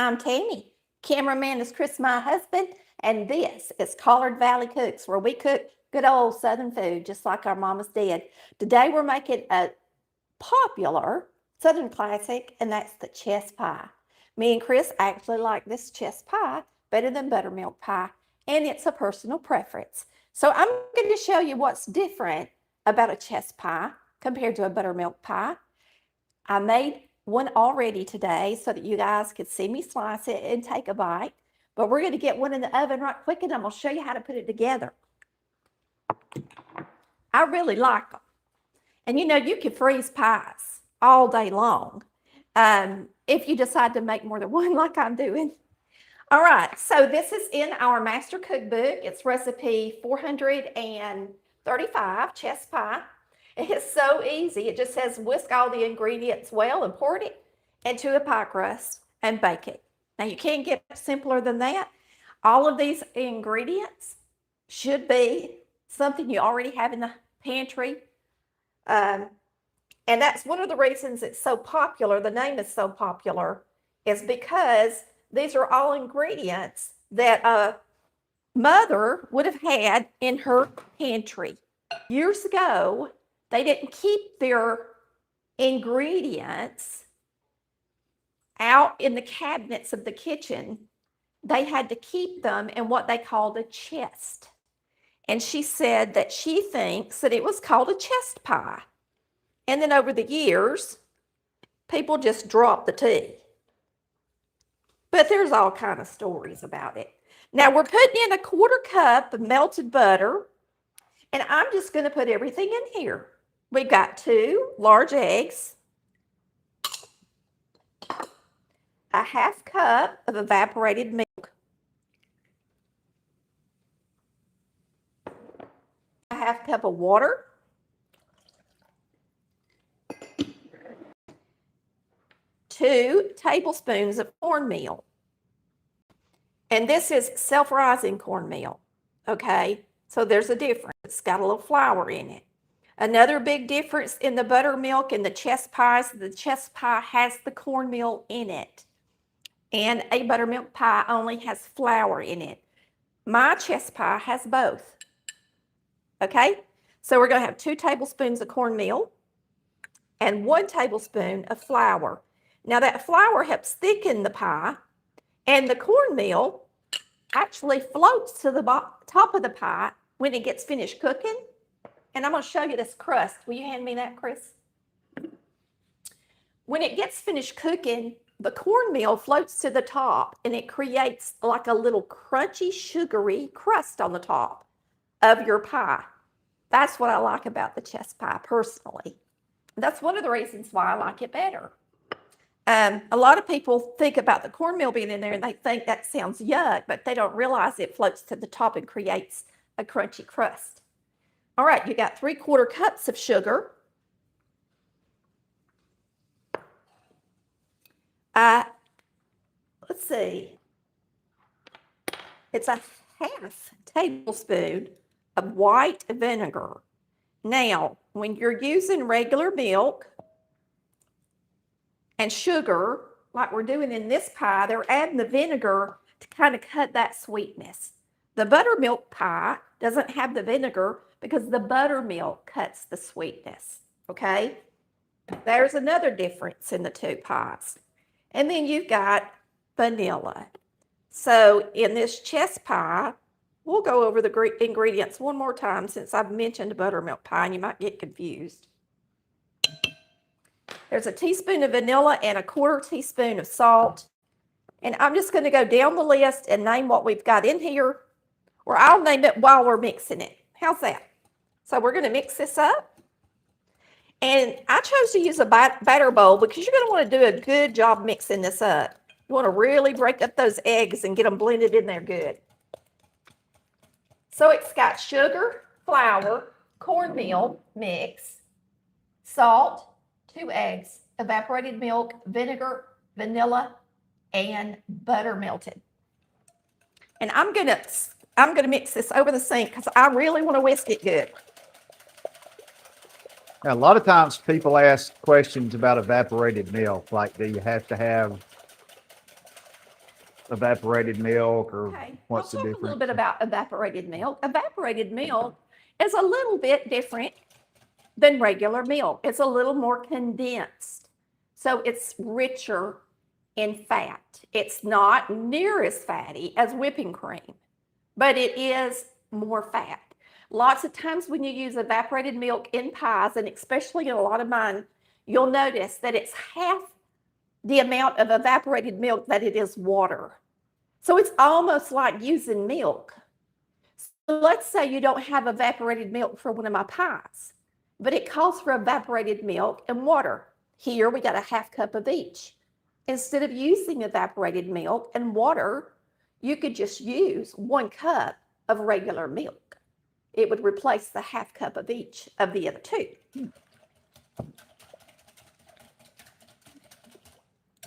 I'm Tammy. Cameraman is Chris, my husband, and this is Collard Valley Cooks, where we cook good old Southern food just like our mamas did. Today we're making a popular Southern classic, and that's the chess pie. Me and Chris actually like this chess pie better than buttermilk pie, and it's a personal preference. So I'm going to show you what's different about a chess pie compared to a buttermilk pie. I made one already today so that you guys could see me slice it and take a bite. But we're going to get one in the oven right quick, and I'm going to show you how to put it together. I really like them. And you know, you can freeze pies all day long if you decide to make more than one like I'm doing. All right, so this is in our master cookbook. It's recipe 435, chess pie. It's so easy. It just says whisk all the ingredients well and pour it into a pie crust and bake it. Now you can't get simpler than that. All of these ingredients should be something you already have in the pantry. And that's one of the reasons it's so popular. The name is so popular is because these are all ingredients that a mother would have had in her pantry. Years ago, they didn't keep their ingredients out in the cabinets of the kitchen. They had to keep them in what they called a chest. And she said that she thinks that it was called a chest pie. And then over the years, people just dropped the T. But there's all kind of stories about it. Now we're putting in a 1/4 cup of melted butter. And I'm just going to put everything in here. We've got 2 large eggs, a 1/2 cup of evaporated milk, a 1/2 cup of water, 2 tablespoons of cornmeal. And this is self-rising cornmeal, okay? So there's a difference. It's got a little flour in it. Another big difference in the buttermilk and the chess pies, the chess pie has the cornmeal in it. And a buttermilk pie only has flour in it. My chess pie has both. Okay? So we're going to have 2 tablespoons of cornmeal and 1 tablespoon of flour. Now that flour helps thicken the pie, and the cornmeal actually floats to the top of the pie when it gets finished cooking. And I'm going to show you this crust. Will you hand me that, Chris? When it gets finished cooking, the cornmeal floats to the top and it creates like a little crunchy, sugary crust on the top of your pie. That's what I like about the chess pie personally. That's one of the reasons why I like it better. A lot of people think about the cornmeal being in there and they think that sounds yuck, but they don't realize it floats to the top and creates a crunchy crust. All right, you got 3/4 cups of sugar. Let's see. It's a 1/2 tablespoon of white vinegar. Now, when you're using regular milk and sugar, like we're doing in this pie, they're adding the vinegar to kind of cut that sweetness. The buttermilk pie doesn't have the vinegar because the buttermilk cuts the sweetness, okay? There's another difference in the 2 pies. And then you've got vanilla. So in this chess pie, we'll go over the ingredients one more time since I've mentioned buttermilk pie and you might get confused. There's a teaspoon of vanilla and a 1/4 teaspoon of salt. And I'm just going to go down the list and name what we've got in here, or I'll name it while we're mixing it. How's that? So we're going to mix this up. And I chose to use a batter bowl because you're going to want to do a good job mixing this up. You want to really break up those eggs and get them blended in there good. So it's got sugar, flour, cornmeal mix, salt, 2 eggs, evaporated milk, vinegar, vanilla, and butter melted. And I'm gonna mix this over the sink because I really want to whisk it good. Now, a lot of times people ask questions about evaporated milk, like do you have to have evaporated milk, or Okay, what's the I'll talk a little bit difference? about evaporated milk. Evaporated milk is a little bit different than regular milk. It's a little more condensed. So it's richer in fat. It's not near as fatty as whipping cream, but it is more fat. Lots of times when you use evaporated milk in pies, and especially in a lot of mine, you'll notice that it's half the amount of evaporated milk that it is water. So it's almost like using milk. So let's say you don't have evaporated milk for one of my pies, but it calls for evaporated milk and water. Here we got a half cup of each. Instead of using evaporated milk and water, you could just use 1 cup of regular milk. It would replace the half cup of each of the other two.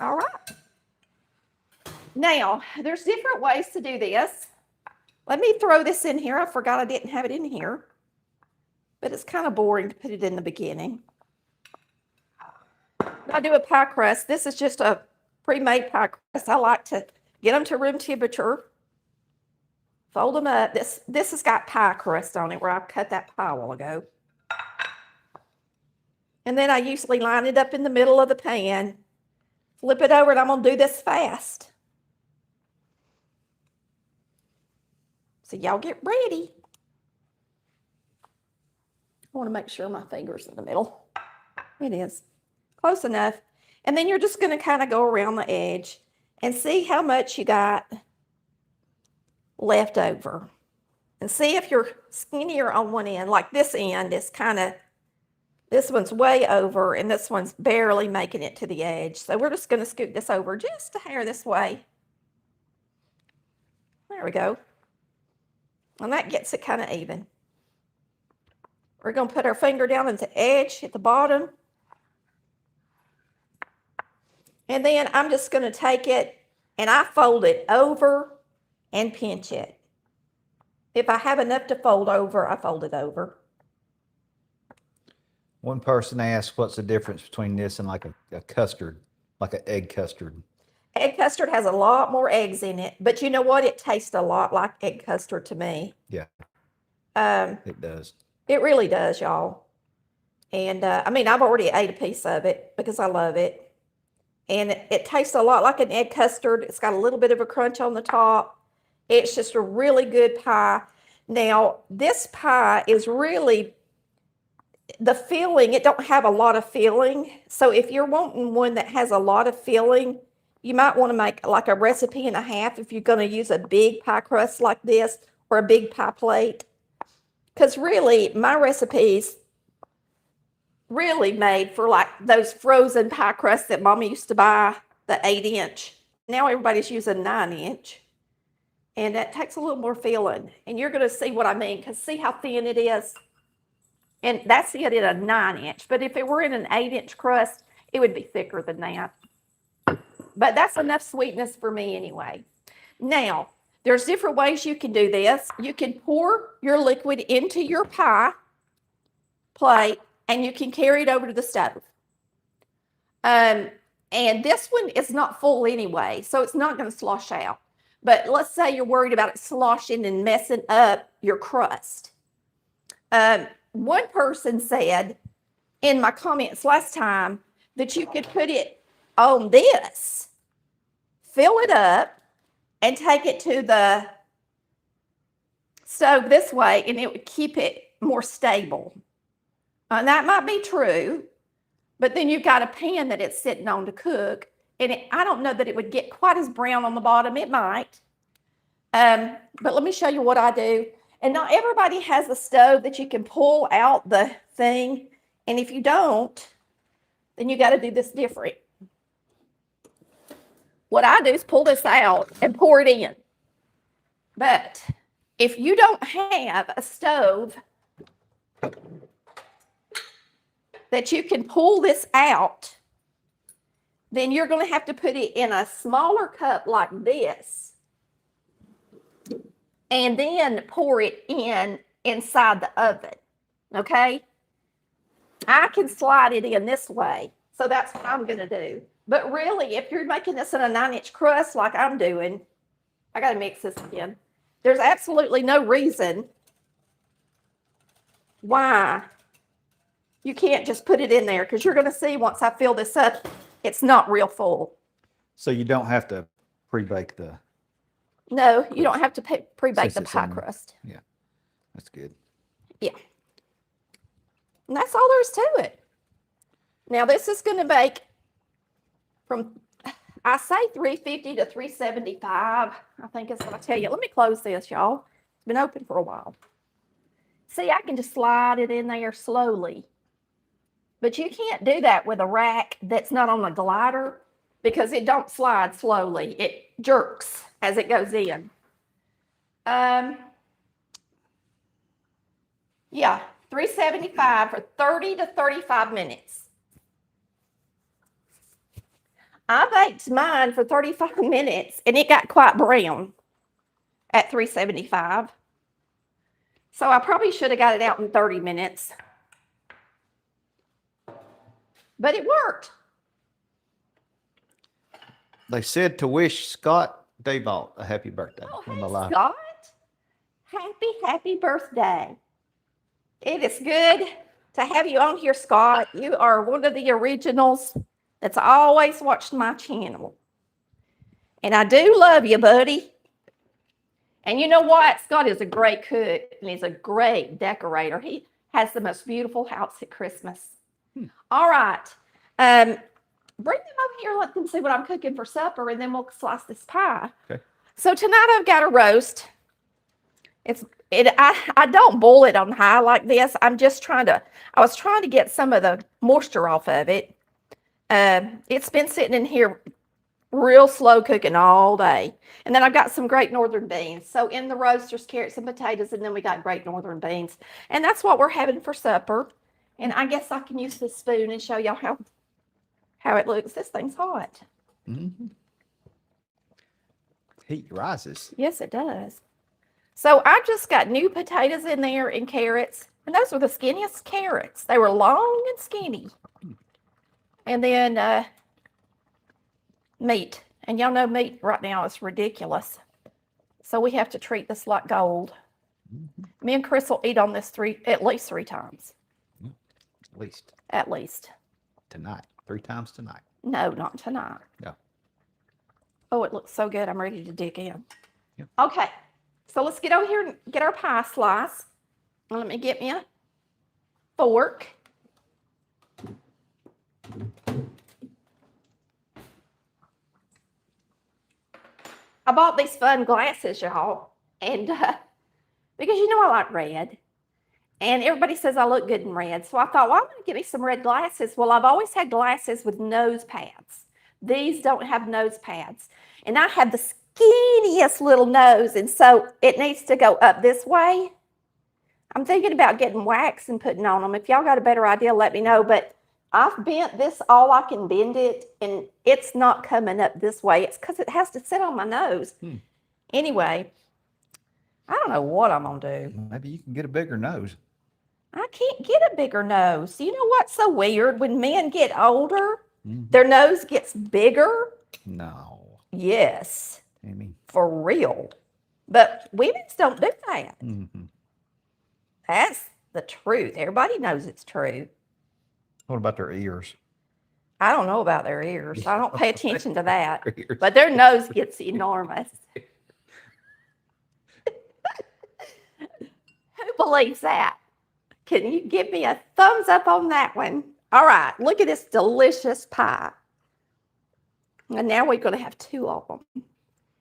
All right. Now, there's different ways to do this. Let me throw this in here. I forgot I didn't have it in here, but it's kind of boring to put it in the beginning. I do a pie crust. This is just a pre-made pie crust. I like to get them to room temperature, fold them up. This has got pie crust on it where I cut that pie a while ago. And then I usually line it up in the middle of the pan, flip it over, and I'm going to do this fast. So y'all get ready. I want to make sure my finger's in the middle. It is. Close enough. And then you're just going to kind of go around the edge and see how much you got left over. And see if you're skinnier on one end, like this end is kind of, this one's way over and this one's barely making it to the edge. So we're just going to scoot this over just a hair this way. There we go. And that gets it kind of even. We're going to put our finger down at the edge at the bottom. And then I'm just going to take it and I fold it over and pinch it. If I have enough to fold over, I fold it over. One person asked, what's the difference between this and like a custard, like an egg custard? Egg custard has a lot more eggs in it, but you know what? It tastes a lot like egg custard to me. Yeah, it does. It really does, y'all. And I mean, I've already ate a piece of it because I love it. And it tastes a lot like an egg custard. It's got a little bit of a crunch on the top. It's just a really good pie. Now, this pie is really, the filling, it don't have a lot of filling. So if you're wanting one that has a lot of filling, you might want to make like a recipe and a half if you're going to use a big pie crust like this or a big pie plate. Because really, my recipes really made for like those frozen pie crusts that Mama used to buy, the 8-inch. Now everybody's using 9-inch. And that takes a little more filling. And you're going to see what I mean, because see how thin it is? And that's it in a 9-inch. But if it were in an 8-inch crust, it would be thicker than that. But that's enough sweetness for me anyway. Now, there's different ways you can do this. You can pour your liquid into your pie plate, and you can carry it over to the stove. And this one is not full anyway, so it's not going to slosh out. But let's say you're worried about it sloshing and messing up your crust. One person said in my comments last time that you could put it on this, fill it up, and take it to the stove this way, and it would keep it more stable. And that might be true, but then you've got a pan that it's sitting on to cook, and I don't know that it would get quite as brown on the bottom. It might. But let me show you what I do. And not everybody has a stove that you can pull out the thing. And if you don't, then you got to do this different. What I do is pull this out and pour it in. But if you don't have a stove that you can pull this out, then you're going to have to put it in a smaller cup like this and then pour it inside the oven, okay? I can slide it in this way, so that's what I'm going to do. But really, if you're making this in a 9-inch crust like I'm doing, I got to mix this again. There's absolutely no reason why you can't just put it in there, because you're going to see once I fill this up, it's not real full. So you don't have to pre-bake the. No, you don't have to pre-bake Since the it's pie in there. crust. Yeah, that's good. Yeah. And that's all there is to it. Now this is going to bake from, I say 350 to 375, I think is what I tell you. Let me close this, y'all. It's been open for a while. See, I can just slide it in there slowly. But you can't do that with a rack that's not on a glider, because it don't slide slowly. It jerks as it goes in. Yeah, 375 for 30 to 35 minutes. I baked mine for 35 minutes and it got quite brown at 375. So I probably should have got it out in 30 minutes. But it worked. They said to wish Scott Daybalt a happy birthday. Oh, on hey, the live. Scott. Happy birthday. It is good to have you on here, Scott. You are one of the originals that's always watched my channel. And I do love you, buddy. And you know what? Scott is a great cook and he's a great decorator. He has the most beautiful house at Christmas. All right. Bring them over here, let them see what I'm cooking for supper, and then we'll slice this pie. Okay. So tonight I've got a roast. I don't boil it on high like this. I was trying to get some of the moisture off of it. It's been sitting in here real slow cooking all day. And then I've got some great northern beans. So in the roast, there's carrots and potatoes, and then we got great northern beans. And that's what we're having for supper. And I guess I can use this spoon and show y'all how it looks. This thing's hot. Mm-hmm. Heat rises. Yes, it does. So I just got new potatoes in there and carrots. And those were the skinniest carrots. They were long and skinny. And then meat. And y'all know meat right now is ridiculous. So we have to treat this like gold. Mm-hmm. Me and Chris will eat on this at least 3 times. At least. At least. Tonight. 3 times tonight. No, not tonight. No. Oh, it looks so good. I'm ready to dig in. Yep. Okay. So let's get over here and get our pie slice. Let me get me a fork. I bought these fun glasses, y'all. And because you know I like red. And everybody says I look good in red. So I thought, well, I'm going to get me some red glasses. Well, I've always had glasses with nose pads. These don't have nose pads. And I have the skinniest little nose. And so it needs to go up this way. I'm thinking about getting wax and putting on them. If y'all got a better idea, let me know. But I've bent this all I can bend it. And it's not coming up this way. It's because it has to sit on my nose. Anyway, I don't know what I'm going to do. Maybe you can get a bigger nose. I can't get a bigger nose. You know what's so weird? When men get older, their nose gets bigger. No. Yes. Amy. For real. But women's don't do that. Mm-hmm. That's the truth. Everybody knows it's true. What about their ears? I don't know about their ears. I don't pay attention to that. Ears. But their nose gets enormous. Who believes that? Can you give me a thumbs up on that one? All right, look at this delicious pie. And now we're going to have 2 of them.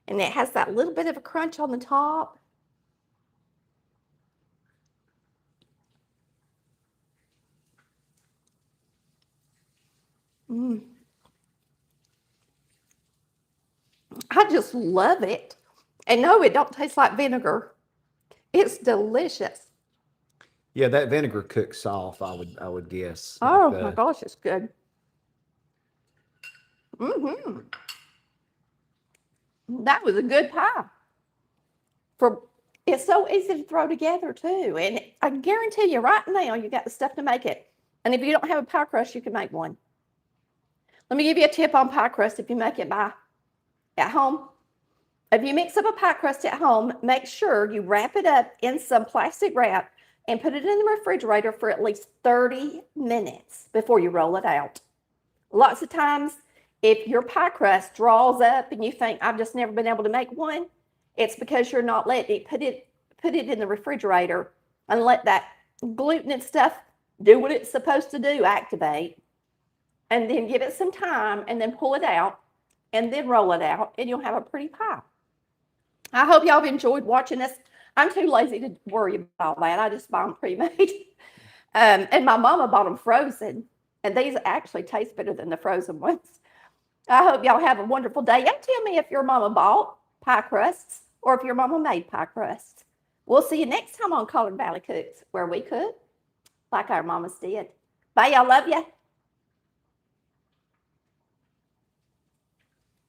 And it has that little bit of a crunch on the top. I just love it. And no, it don't taste like vinegar. It's delicious. Yeah, that vinegar cooks off, I would guess. Oh my gosh, it's good. That was a good pie. It's so easy to throw together too. And I guarantee you right now, you got the stuff to make it. And if you don't have a pie crust, you can make one. Let me give you a tip on pie crust if you make it at home. If you mix up a pie crust at home, make sure you wrap it up in some plastic wrap and put it in the refrigerator for at least 30 minutes before you roll it out. Lots of times, if your pie crust draws up and you think, I've just never been able to make one, it's because you're not letting it, put it in the refrigerator and let that gluten and stuff do what it's supposed to do, activate, and then give it some time and then pull it out and then roll it out and you'll have a pretty pie. I hope y'all have enjoyed watching us. I'm too lazy to worry about all that. I just buy them pre-made. And my mama bought them frozen, and these actually taste better than the frozen ones. I hope y'all have a wonderful day. And tell me if your mama bought pie crusts or if your mama made pie crusts. We'll see you next time on Collard Valley Cooks, where we cook like our mamas did. Bye, y'all. Love you.